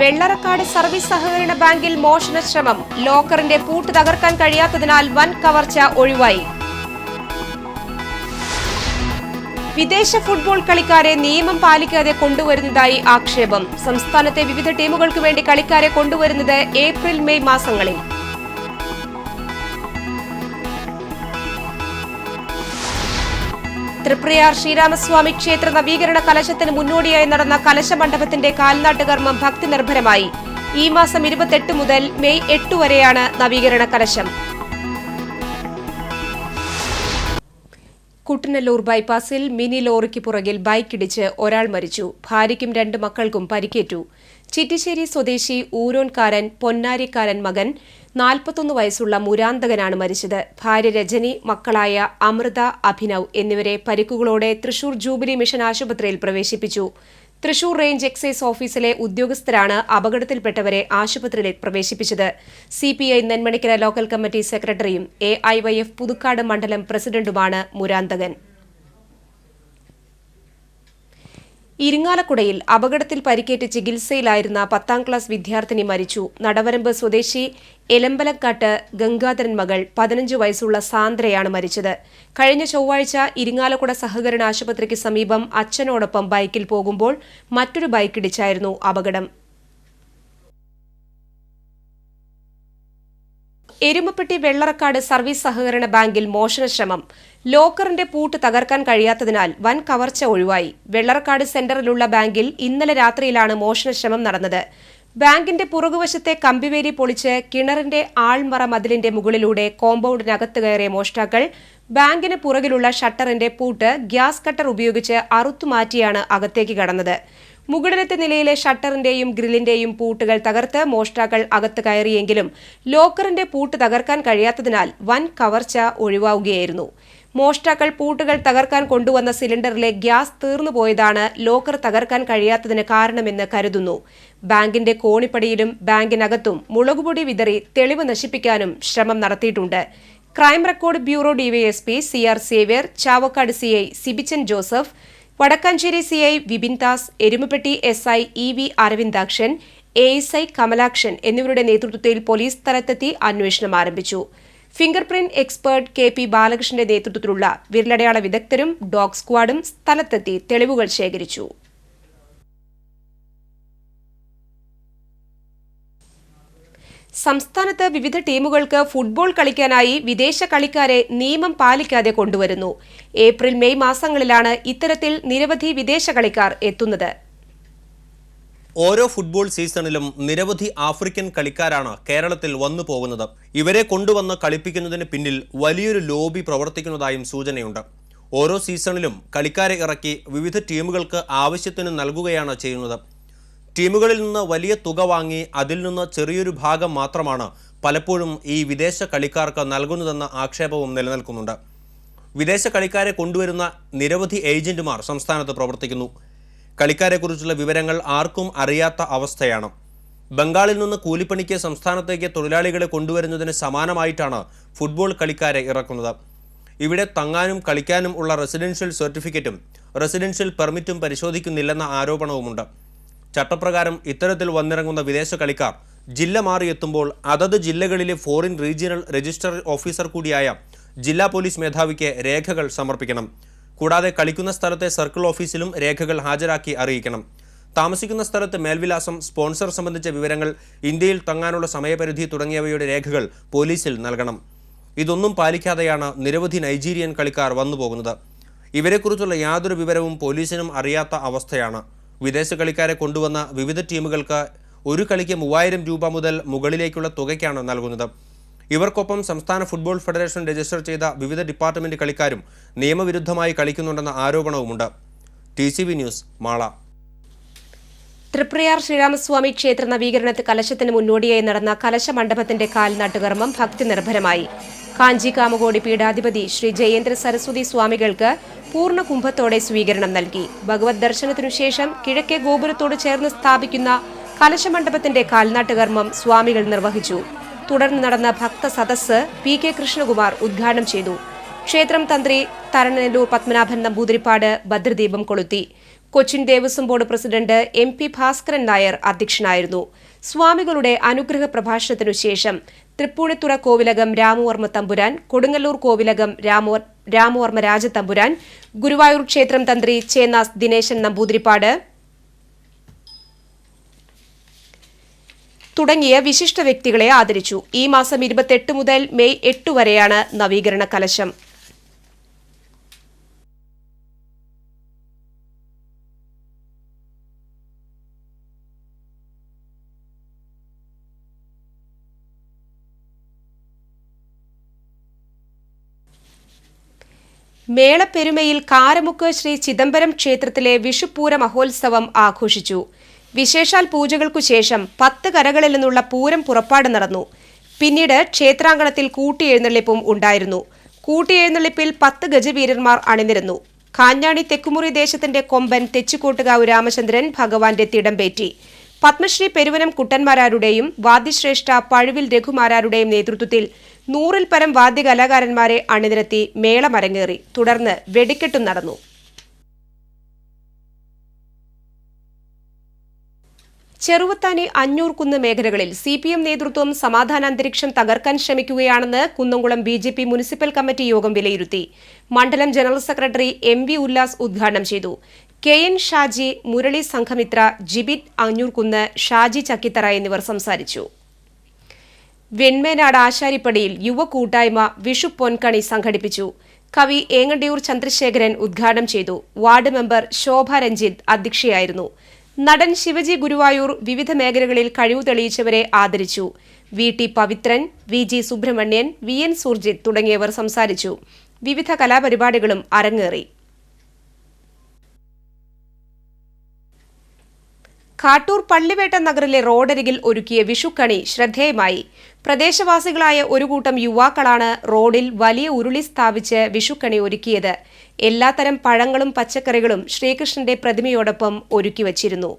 Vellarakkad service സഹകരണ ബാങ്കിൽ മോഷണ ശ്രമം. ലോക്കറിന്റെ പൂട്ട് തകർക്കാൻ കഴിയാത്തതിനാൽ വൻ കവർച്ച ഒഴിവായി. വിദേശ ഫുട്ബോൾ കളിക്കാരെ നിയമം പാലിക്കാതെ കൊണ്ടുവരുന്നതായി ആക്ഷേപം. സംസ്ഥാനത്തെ വിവിധ ടീമുകൾക്ക് വേണ്ടി കളിക്കാരെ കൊണ്ടുവരുന്നത് ഏപ്രിൽ മെയ് മാസങ്ങളിൽ. തൃപ്രയാർ ശ്രീരാമസ്വാമി ക്ഷേത്ര നവീകരണ കലശത്തിന് മുന്നോടിയായി നടന്ന കലശ മണ്ഡപത്തിന്റെ കാൽനാട്ടുകർമ്മം ഭക്തി നിർഭരമായി. ഈ മാസം 28 മുതൽ മെയ് 8 വരെയാണ് നവീകരണ കലശം. കുട്ടനല്ലൂർ ബൈപ്പാസിൽ മിനി ലോറിക്ക് പുറകിൽ ബൈക്കിടിച്ച് ഒരാൾ മരിച്ചു. ഭാര്യയ്ക്കും 2 മക്കൾക്കും പരിക്കേറ്റു. ചിറ്റിശ്ശേരി സ്വദേശി ഊരോൻകാരൻ പൊന്നാരിക്കാരൻ മകൻ 41 വയസ്സുള്ള മുരാന്തകനാണ് മരിച്ചത്. ഭാര്യ രജനി, മക്കളായ അമൃത, അഭിനവ് എന്നിവരെ പരിക്കുകളോടെ തൃശൂർ ജൂബിലി മിഷൻ ആശുപത്രിയിൽ പ്രവേശിപ്പിച്ചു. തൃശൂർ റേഞ്ച് എക്സൈസ് ഓഫീസിലെ ഉദ്യോഗസ്ഥരാണ് അപകടത്തിൽപ്പെട്ടവരെ ആശുപത്രിയിൽ പ്രവേശിപ്പിച്ചത്. സിപിഐ നെന്മണിക്കര ലോക്കൽ കമ്മിറ്റി സെക്രട്ടറിയും AIYF പുതുക്കാട് മണ്ഡലം പ്രസിഡന്റുമാണ് മുരാന്തകൻ. ഇരിങ്ങാലക്കുടയിൽ അപകടത്തിൽ പരിക്കേറ്റ് ചികിത്സയിലായിരുന്ന 10ാം ക്ലാസ് വിദ്യാർത്ഥിനി മരിച്ചു. നടവരമ്പ് സ്വദേശി എലമ്പലക്കാട്ട് ഗംഗാധരൻ മകൾ 15 വയസ്സുള്ള സാന്ദ്രയാണ് മരിച്ചത്. കഴിഞ്ഞ ചൊവ്വാഴ്ച ഇരിങ്ങാലക്കുട സഹകരണ ആശുപത്രിക്ക് സമീപം അച്ഛനോടൊപ്പം ബൈക്കിൽ പോകുമ്പോൾ മറ്റൊരു ബൈക്കിടിച്ചായിരുന്നു അപകടം. എരുമപ്പെട്ടി വെള്ളറക്കാട് സർവീസ് സഹകരണ ബാങ്കിൽ മോഷണശ്രമം. ലോക്കറിന്റെ പൂട്ട് തകർക്കാൻ കഴിയാത്തതിനാൽ വൻ കവർച്ച ഒഴിവായി. വെള്ളറക്കാട് സെന്ററിലുള്ള ബാങ്കിൽ ഇന്നലെ രാത്രിയിലാണ് മോഷണശ്രമം നടന്നത്. ബാങ്കിന്റെ പുറകുവശത്തെ കമ്പിവേലി പൊളിച്ച് കിണറിന്റെ ആൾമറ മതിലിന്റെ മുകളിലൂടെ കോമ്പൌണ്ടിനകത്ത് കയറിയ മോഷ്ടാക്കൾ ബാങ്കിന് പുറകിലുള്ള ഷട്ടറിന്റെ പൂട്ട് ഗ്യാസ് കട്ടർ ഉപയോഗിച്ച് അറുത്തുമാറ്റിയാണ് അകത്തേക്ക് കടന്നത്. മുകളിലത്തെ നിലയിലെ ഷട്ടറിന്റെയും ഗ്രില്ലിന്റെയും പൂട്ടുകൾ തകർത്ത് മോഷ്ടാക്കൾ അകത്ത് കയറിയെങ്കിലും ലോക്കറിന്റെ പൂട്ട് തകർക്കാൻ കഴിയാത്തതിനാൽ വൻ കവർച്ച ഒഴിവാവുകയായിരുന്നു. മോഷ്ടാക്കൾ പൂട്ടുകൾ തകർക്കാൻ കൊണ്ടുവന്ന സിലിണ്ടറിലെ ഗ്യാസ് തീർന്നുപോയതാണ് ലോക്കർ തകർക്കാൻ കഴിയാത്തതിന് കാരണമെന്ന് കരുതുന്നു. ബാങ്കിന്റെ കോണിപ്പടിയിലും ബാങ്കിനകത്തും മുളകുപൊടി വിതറി തെളിവ് നശിപ്പിക്കാനും ശ്രമം നടത്തിയിട്ടുണ്ട്. Crime record bureau DYSP CR Xavier, Chavakkad CI Sibichan Joseph, Vadakkanchery CI Vipin Das, Erumapetty SI EV Aravindakshan, ASI Kamalakshan എന്നിവരുടെ നേതൃത്വത്തിൽ പോലീസ് സ്ഥലത്തെത്തി അന്വേഷണം ആരംഭിച്ചു. ഫിംഗർ പ്രിന്റ് എക്സ്പേർട്ട് KP ബാലകൃഷ്ണന്റെ നേതൃത്വത്തിലുള്ള വിരലടയാള വിദഗ്ധരും ഡോഗ് സ്ക്വാഡും സ്ഥലത്തെത്തി തെളിവുകൾ ശേഖരിച്ചു. സംസ്ഥാനത്ത് വിവിധ ടീമുകൾക്ക് ഫുട്ബോൾ കളിക്കാനായി വിദേശ കളിക്കാരെ നിയമം പാലിക്കാതെ കൊണ്ടുവരുന്നു. ഏപ്രിൽ മെയ് മാസങ്ങളിലാണ് ഇത്തരത്തിൽ നിരവധി വിദേശ കളിക്കാർ എത്തുന്നത്. ഓരോ ഫുട്ബോൾ സീസണിലും നിരവധി ആഫ്രിക്കൻ കളിക്കാരാണ് കേരളത്തിൽ വന്നു പോകുന്നത്. ഇവരെ കൊണ്ടുവന്ന് കളിപ്പിക്കുന്നതിന് പിന്നിൽ വലിയൊരു ലോബി പ്രവർത്തിക്കുന്നതായും സൂചനയുണ്ട്. ഓരോ സീസണിലും കളിക്കാരെ ഇറക്കി വിവിധ ടീമുകൾക്ക് ആവശ്യത്തിന് നൽകുകയാണ് ചെയ്യുന്നത്. ടീമുകളിൽ നിന്ന് വലിയ തുക വാങ്ങി അതിൽ നിന്ന് ചെറിയൊരു ഭാഗം മാത്രമാണ് പലപ്പോഴും ഈ വിദേശ കളിക്കാർക്ക് നൽകുന്നതെന്ന ആക്ഷേപവും നിലനിൽക്കുന്നുണ്ട്. വിദേശ കളിക്കാരെ കൊണ്ടുവരുന്ന നിരവധി ഏജന്റുമാർ സംസ്ഥാനത്ത് പ്രവർത്തിക്കുന്നു. കളിക്കാരെക്കുറിച്ചുള്ള വിവരങ്ങൾ ആർക്കും അറിയാത്ത അവസ്ഥയാണ്. ബംഗാളിൽ നിന്ന് കൂലിപ്പണിക്ക് സംസ്ഥാനത്തേക്ക് തൊഴിലാളികളെ കൊണ്ടുവരുന്നതിന് സമാനമായിട്ടാണ് ഫുട്ബോൾ കളിക്കാരെ ഇറക്കുന്നത്. ഇവിടെ തങ്ങാനും കളിക്കാനും ഉള്ള റെസിഡൻഷ്യൽ സർട്ടിഫിക്കറ്റും റെസിഡൻഷ്യൽ പെർമിറ്റും പരിശോധിക്കുന്നില്ലെന്ന ആരോപണവുമുണ്ട്. ചട്ടപ്രകാരം ഇത്തരത്തിൽ വന്നിറങ്ങുന്ന വിദേശ കളിക്കാർ ജില്ല മാറിയെത്തുമ്പോൾ അതത് ജില്ലകളിലെ ഫോറിൻ റീജിയണൽ രജിസ്റ്റർ ഓഫീസർ കൂടിയായ ജില്ലാ പോലീസ് മേധാവിക്ക് രേഖകൾ സമർപ്പിക്കണം. കൂടാതെ കളിക്കുന്ന സ്ഥലത്തെ സർക്കിൾ ഓഫീസിലും രേഖകൾ ഹാജരാക്കി അറിയിക്കണം. താമസിക്കുന്ന സ്ഥലത്ത് മേൽവിലാസം, സ്പോൺസർ സംബന്ധിച്ച വിവരങ്ങൾ, ഇന്ത്യയിൽ തങ്ങാനുള്ള സമയപരിധി തുടങ്ങിയവയുടെ രേഖകൾ പോലീസിൽ നൽകണം. ഇതൊന്നും പാലിക്കാതെയാണ് നിരവധി നൈജീരിയൻ കളിക്കാർ വന്നുപോകുന്നത്. ഇവരെക്കുറിച്ചുള്ള യാതൊരു വിവരവും പോലീസിനും അറിയാത്ത അവസ്ഥയാണ്. വിദേശ കളിക്കാരെ കൊണ്ടുവന്ന വിവിധ ടീമുകൾക്ക് ഒരു കളിക്ക് 3000 രൂപ മുതൽ മുകളിലേക്കുള്ള തുകയ്ക്കാണ് നൽകുന്നത്. ഇവർക്കൊപ്പം സംസ്ഥാന ഫുട്ബോൾ ഫെഡറേഷൻ രജിസ്റ്റർ ചെയ്ത വിവിധ ഡിപ്പാർട്ട്മെന്റ് കളിക്കാരും നിയമവിരുദ്ധമായി കളിക്കുന്നുണ്ടെന്ന ആരോപണവുമുണ്ട്. TCV news, Mala. തൃപ്രയാർ ശ്രീരാമസ്വാമി ക്ഷേത്ര നവീകരണ കലശത്തിന് മുന്നോടിയായി നടന്ന കലശ മണ്ഡപത്തിന്റെ കാൽനാട്ടുകർമ്മം ഭക്തി നിർഭരമായി. കാഞ്ചി കാമകോടി പീഠാധിപതി ശ്രീ ജയേന്ദ്ര സരസ്വതി സ്വാമികൾക്ക് പൂർണ്ണ കുംഭത്തോടെ സ്വീകരണം നൽകി. ഭഗവത് ദർശനത്തിനു ശേഷം കിഴക്കേ ഗോപുരത്തോട് ചേർന്ന് സ്ഥാപിക്കുന്ന കലശമണ്ഡപത്തിന്റെ കാൽനാട്ടുകർമ്മം സ്വാമികൾ നിർവഹിച്ചു. തുടർന്ന് നടന്ന ഭക്ത സദസ്സ് PK കൃഷ്ണകുമാർ ഉദ്ഘാടനം ചെയ്തു. ക്ഷേത്രം തന്ത്രി തരണനെല്ലൂർ പത്മനാഭൻ നമ്പൂതിരിപ്പാട് ഭദ്രദീപം കൊളുത്തി. Cochin Devaswom board president MP Bhaskaran Nair അധ്യക്ഷനായിരുന്നു. സ്വാമികളുടെ അനുഗ്രഹ പ്രഭാഷണത്തിനു ശേഷം തൃപ്പൂണിത്തുറ കോവിലകം രാമവർമ്മ തമ്പുരാൻ, കൊടുങ്ങല്ലൂർ കോവിലകം രാമവർമ്മ രാജതമ്പുരാൻ, ഗുരുവായൂർ ക്ഷേത്രം തന്ത്രി ചേന്നാസ് ദിനേശൻ നമ്പൂതിരിപ്പാട് തുടങ്ങിയ വിശിഷ്ട വ്യക്തികളെ ആദരിച്ചു. ഈ മാസം 28 മുതൽ മെയ് 8 വരെയാണ് നവീകരണ കലശം. മേളപ്പെരുമയിൽ കാരമുക്ക് ശ്രീ ചിദംബരം ക്ഷേത്രത്തിലെ വിഷുപ്പൂര മഹോത്സവം ആഘോഷിച്ചു. വിശേഷാൽ പൂജകൾക്കു ശേഷം 10 കരകളിൽ നിന്നുള്ള പൂരം പുറപ്പാട് നടന്നു. പിന്നീട് ക്ഷേത്രാങ്കണത്തിൽ കൂട്ടിയെഴുന്നള്ളിപ്പും ഉണ്ടായിരുന്നു. കൂട്ടിയെഴുന്നള്ളിപ്പിൽ 10 ഗജവീരന്മാർ അണിനിരന്നു. കാഞ്ഞാണി തെക്കുമുറി ദേശത്തിന്റെ കൊമ്പൻ തെച്ചിക്കോട്ടുകാവ് രാമചന്ദ്രൻ ഭഗവാന്റെ തിടമ്പേറ്റി. പത്മശ്രീ പെരുവനം കുട്ടന്മാരാരുടെയും വാദ്യശ്രേഷ്ഠ പഴുവിൽ രഘുമാരാരുടെയും നേതൃത്വത്തിൽ 100-ൽ പരം വാദ്യകലാകാരന്മാരെ അണിനിരത്തി മേളമരങ്ങേറി. തുടർന്ന് വെടിക്കെട്ടും നടന്നു. ചെറുവത്താനി അഞ്ഞൂർകുന്ന് മേഖലകളിൽ CPM നേതൃത്വം സമാധാന അന്തരീക്ഷം തകർക്കാൻ ശ്രമിക്കുകയാണെന്ന് കുന്നംകുളം BJP മുനിസിപ്പൽ കമ്മിറ്റി യോഗം വിലയിരുത്തി. മണ്ഡലം ജനറൽ സെക്രട്ടറി MV ഉല്ലാസ് ഉദ്ഘാടനം ചെയ്തു. KN ഷാജി, മുരളി സംഘമിത്ര, ജിബിറ്റ് അഞ്ഞൂർകുന്ന്, ഷാജി ചക്കിത്തറ എന്നിവർ സംസാരിച്ചു. വെൺമേനാട് ആശാരിപ്പടിയിൽ യുവ കൂട്ടായ്മ വിഷു പൊൻകണി സംഘടിപ്പിച്ചു. കവി ഏങ്ങണ്ടിയൂർ ചന്ദ്രശേഖരൻ ഉദ്ഘാടനം ചെയ്തു. വാർഡ് മെമ്പർ ശോഭ രഞ്ജിത്ത് അധ്യക്ഷയായിരുന്നു. നടൻ ശിവജി ഗുരുവായൂർ വിവിധ മേഖലകളിൽ കഴിവ് തെളിയിച്ചവരെ ആദരിച്ചു. VT Pavithran, VG Subramanian, VN Surjit തുടങ്ങിയവർ സംസാരിച്ചു. വിവിധ കലാപരിപാടികളും അരങ്ങേറി. കാട്ടൂർ പള്ളിവേട്ട നഗറിലെ റോഡരികിൽ ഒരുക്കിയ വിഷുക്കണി ശ്രദ്ധേയമായി. പ്രദേശവാസികളായ ഒരു കൂട്ടം യുവാക്കളാണ് റോഡിൽ വലിയ ഉരുളി സ്ഥാപിച്ച് വിഷുക്കണി ഒരുക്കിയത്. എല്ലാത്തരം പഴങ്ങളും പച്ചക്കറികളും ശ്രീകൃഷ്ണന്റെ പ്രതിമയോടൊപ്പം ഒരുക്കി വച്ചിരുന്നു.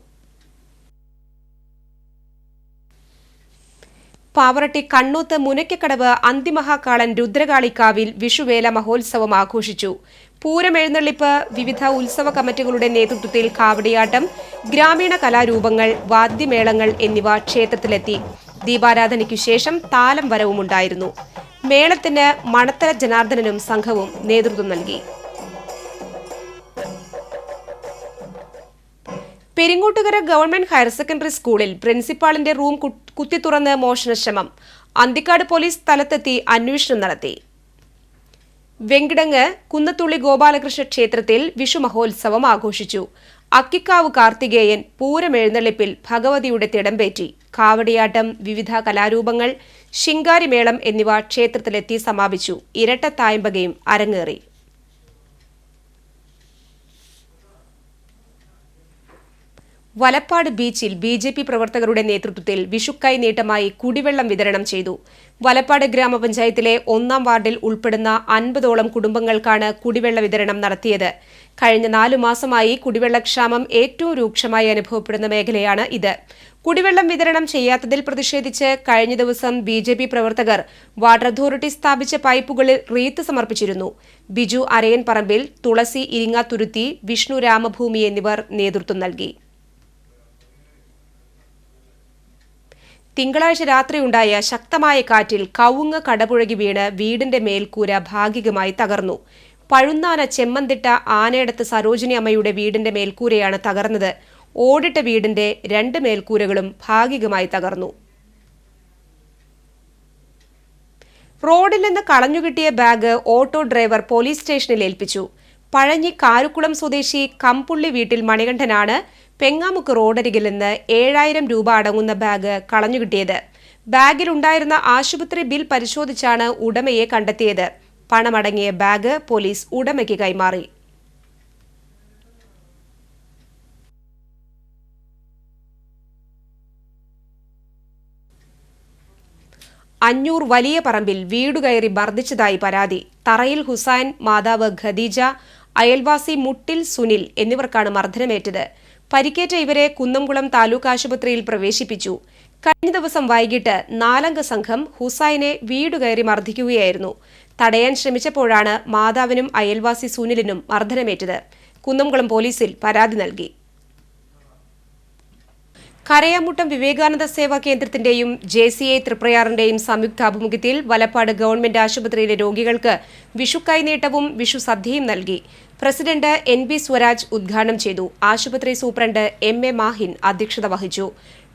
പാവറട്ടി കണ്ണൂത്ത് മുനയ്ക്കക്കടവ് അന്തിമഹാകാളൻ രുദ്രകാളിക്കാവിൽ വിഷുവേല മഹോത്സവം ആഘോഷിച്ചു. പൂരമെഴുന്നള്ളിപ്പ്, വിവിധ ഉത്സവ കമ്മിറ്റികളുടെ നേതൃത്വത്തിൽ കാവടിയാട്ടം, ഗ്രാമീണ കലാരൂപങ്ങൾ, വാദ്യമേളങ്ങൾ എന്നിവ ക്ഷേത്രത്തിലെത്തി. ദീപാരാധനയ്ക്കു ശേഷം താലം വരവുമുണ്ടായിരുന്നു. മേളത്തിന് മണത്തല ജനാർദ്ദനനും സംഘവും നേതൃത്വം നൽകി. പെരിങ്ങോട്ടുകര ഗവൺമെന്റ് ഹയർ സെക്കൻഡറി സ്കൂളിൽ പ്രിൻസിപ്പാളിന്റെ റൂം കുത്തിത്തുറന്ന് മോഷണശ്രമം. അന്തിക്കാട് പോലീസ് സ്ഥലത്തെത്തി അന്വേഷണം നടത്തി. വെങ്കിടങ്ങ് കുന്നത്തുള്ളി ഗോപാലകൃഷ്ണ ക്ഷേത്രത്തിൽ വിഷു മഹോത്സവം ആഘോഷിച്ചു. അക്കിക്കാവ് കാർത്തികേയൻ പൂരമെഴുന്നള്ളിപ്പിൽ ഭഗവതിയുടെ തിടമ്പേറ്റി. കാവടിയാട്ടം, വിവിധ കലാരൂപങ്ങൾ, ശിങ്കാരിമേളം എന്നിവ ക്ഷേത്രത്തിലെത്തി സമാപിച്ചു. ഇരട്ടത്തായമ്പകയും അരങ്ങേറി. വലപ്പാട് ബീച്ചിൽ BJP പ്രവർത്തകരുടെ നേതൃത്വത്തിൽ വിഷുക്കൈ നീട്ടമായി കുടിവെള്ളം വിതരണം ചെയ്തു. വലപ്പാട് ഗ്രാമപഞ്ചായത്തിലെ 1-ാം വാർഡിൽ ഉൾപ്പെടുന്ന 50ഓളം കുടുംബങ്ങൾക്കാണ് കുടിവെള്ള വിതരണം നടത്തിയത്. കഴിഞ്ഞ 4 മാസമായി കുടിവെള്ളക്ഷാമം ഏറ്റവും രൂക്ഷമായി അനുഭവപ്പെടുന്ന മേഖലയാണ് ഇത്. കുടിവെള്ളം വിതരണം ചെയ്യാത്തതിൽ പ്രതിഷേധിച്ച് കഴിഞ്ഞ ദിവസം BJP പ്രവർത്തകർ വാട്ടർ അതോറിറ്റി സ്ഥാപിച്ച പൈപ്പുകളിൽ റീത്ത് സമർപ്പിച്ചിരുന്നു. ബിജു അരയൻ പറമ്പിൽ, തുളസി ഇരിങ്ങാത്തുരുത്തി, വിഷ്ണു രാമഭൂമി എന്നിവർ നേതൃത്വം നൽകി. തിങ്കളാഴ്ച രാത്രിയുണ്ടായ ശക്തമായ കാറ്റിൽ കവുങ്ങ് കടപുഴകി വീണ് വീടിന്റെ മേൽക്കൂര ഭാഗികമായി തകർന്നു. പഴുന്നാന ചെമ്മന്തിട്ട ആനയടത്ത് സരോജിനി അമ്മയുടെ വീടിന്റെ മേൽക്കൂരയാണ് തകർന്നത്. ഓടിട്ട വീടിന്റെ 2 മേൽക്കൂരകളും ഭാഗികമായി തകർന്നു. റോഡിൽ നിന്ന് കളഞ്ഞുകിട്ടിയ ബാഗ് ഓട്ടോ ഡ്രൈവർ പോലീസ് സ്റ്റേഷനിൽ ഏൽപ്പിച്ചു. പഴഞ്ഞി കാരുക്കുളം സ്വദേശി കമ്പുള്ളി വീട്ടിൽ മണികണ്ഠനാണ് പെങ്ങാമുക്ക് റോഡരികിൽ നിന്ന് 7000 രൂപ അടങ്ങുന്ന ബാഗ് കളഞ്ഞുകിട്ടിയത്. ബാഗിലുണ്ടായിരുന്ന ആശുപത്രി ബിൽ പരിശോധിച്ചാണ് ഉടമയെ കണ്ടെത്തിയത്. പണമടങ്ങിയ ബാഗ് പോലീസ് ഉടമയ്ക്ക് കൈമാറി. അഞ്ഞൂർ വലിയ പറമ്പിൽ വീടുകയറി മർദ്ദിച്ചതായി പരാതി. തറയിൽ ഹുസൈൻ, മാതാവ് ഖദീജ, അയൽവാസി മുട്ടിൽ സുനിൽ എന്നിവർക്കാണ് മർദ്ദനമേറ്റത്. പരിക്കേറ്റ ഇവരെ കുന്നംകുളം താലൂക്ക് ആശുപത്രിയിൽ പ്രവേശിപ്പിച്ചു. കഴിഞ്ഞ ദിവസം വൈകിട്ട് 4-അംഗ സംഘം ഹുസൈനെ വീടുകയറി മർദ്ദിക്കുകയായിരുന്നു. തടയാൻ ശ്രമിച്ചപ്പോഴാണ് മാതാവിനും അയൽവാസി സുനിലിനും മർദ്ദനമേറ്റത്. കുന്നംകുളം പോലീസിൽ പരാതി നൽകി. കരയാമുട്ടം വിവേകാനന്ദ സേവാ കേന്ദ്രത്തിന്റെയും JCI തൃപ്രയാറിന്റെയും സംയുക്താഭിമുഖ്യത്തിൽ വലപ്പാട് ഗവൺമെന്റ് ആശുപത്രിയിലെ രോഗികൾക്ക് വിഷു കൈനീട്ടവും വിഷു സദ്യയും നൽകി. പ്രസിഡന്റ് NB സ്വരാജ് ഉദ്ഘാടനം ചെയ്തു. ആശുപത്രി സൂപ്രണ്ട് MA മാഹിൻ അധ്യക്ഷത വഹിച്ചു.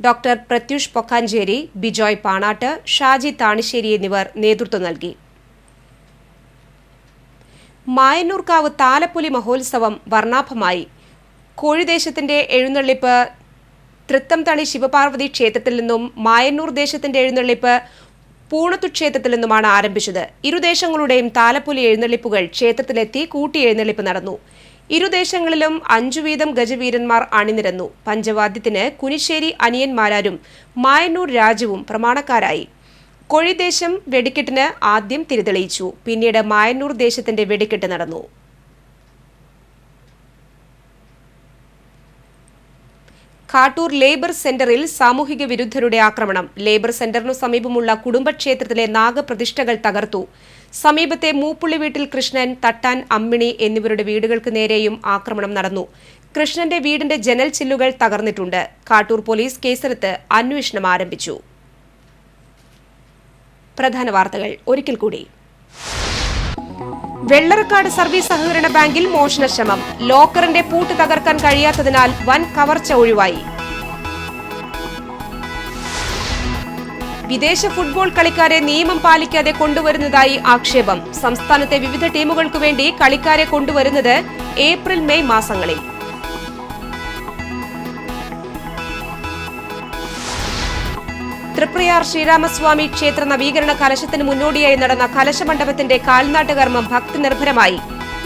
ഡോക്ടർ പ്രത്യൂഷ് പൊക്കാഞ്ചേരി, ബിജോയ് പാണാട്ട്, ഷാജി താണിശ്ശേരി എന്നിവർ നേതൃത്വം നൽകി. മായന്നൂർക്കാവ് താലപ്പൊലി മഹോത്സവം വർണ്ണാഭമായി. കോഴിദേശത്തിന്റെ എഴുന്നള്ളിപ്പ് തൃത്തംതളി ശിവപാർവതി ക്ഷേത്രത്തിൽ നിന്നും മായന്നൂർ ദേശത്തിന്റെ എഴുന്നള്ളിപ്പ് പൂണത്തു ക്ഷേത്രത്തിൽ നിന്നുമാണ് ആരംഭിച്ചത്. ഇരുദേശങ്ങളുടെയും താലപ്പൊലി എഴുന്നള്ളിപ്പുകൾ ക്ഷേത്രത്തിലെത്തി കൂട്ടിയെഴുന്നള്ളിപ്പ് നടന്നു. ഇരുദേശങ്ങളിലും 5 വീതം ഗജവീരന്മാർ അണിനിരന്നു. പഞ്ചവാദ്യത്തിന് കുനിശ്ശേരി അനിയന്മാരാരും മായന്നൂർ രാജുവും പ്രമാണക്കാരായി. കോഴിദേശം വെടിക്കെട്ടിന് ആദ്യം തിരിതെളിയിച്ചു. പിന്നീട് മായന്നൂർ ദേശത്തിന്റെ വെടിക്കെട്ട് നടന്നു. കാട്ടൂർ ലേബർ സെന്ററിൽ സാമൂഹിക വിരുദ്ധരുടെ ആക്രമണം. ലേബർ സെന്ററിനു സമീപമുള്ള കുടുംബക്ഷേത്രത്തിലെ നാഗപ്രതിഷ്ഠകൾ തകർത്തു. സമീപത്തെ മൂപ്പുള്ളി വീട്ടിൽ കൃഷ്ണൻ, തട്ടാൻ അമ്മിണി എന്നിവരുടെ വീടുകൾക്ക് നേരെയും ആക്രമണം നടന്നു. കൃഷ്ണന്റെ വീടിന്റെ ജനൽ ചില്ലുകൾ തകർന്നിട്ടുണ്ട്. കാട്ടൂർ പോലീസ് കേസെടുത്ത് അന്വേഷണം ആരംഭിച്ചു. പ്രധാന വാർത്തകൾ ഒരിക്കൽ കൂടി. വെള്ളറക്കാട് സർവീസ് സഹകരണ ബാങ്കിൽ മോഷണശ്രമം. ലോക്കറിന്റെ പൂട്ട് തകർക്കാൻ കഴിയാത്തതിനാൽ വൻ കവർച്ച ഒഴിവായി. വിദേശ ഫുട്ബോൾ കളിക്കാരെ നിയമം പാലിക്കാതെ കൊണ്ടുവരുന്നതായി ആക്ഷേപം. സംസ്ഥാനത്തെ വിവിധ ടീമുകൾക്കു വേണ്ടി കളിക്കാരെ കൊണ്ടുവരുന്നത് ഏപ്രിൽ മെയ് മാസങ്ങളിൽ. തൃപ്രയാർ ശ്രീരാമസ്വാമി ക്ഷേത്ര നവീകരണ കലശത്തിന് മുന്നോടിയായി നടന്ന കലശമണ്ഡപത്തിന്റെ കാൽനാട്ടുകർമ്മം ഭക്തിനിർഭരമായി.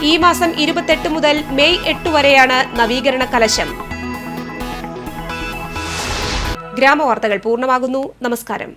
ഈ മാസം 28 മുതൽ മെയ് 8 വരെയാണ് നവീകരണ കലശം. ഗ്രാമവാർത്തകൾ പൂർണ്ണമാകുന്നു. നമസ്കാരം.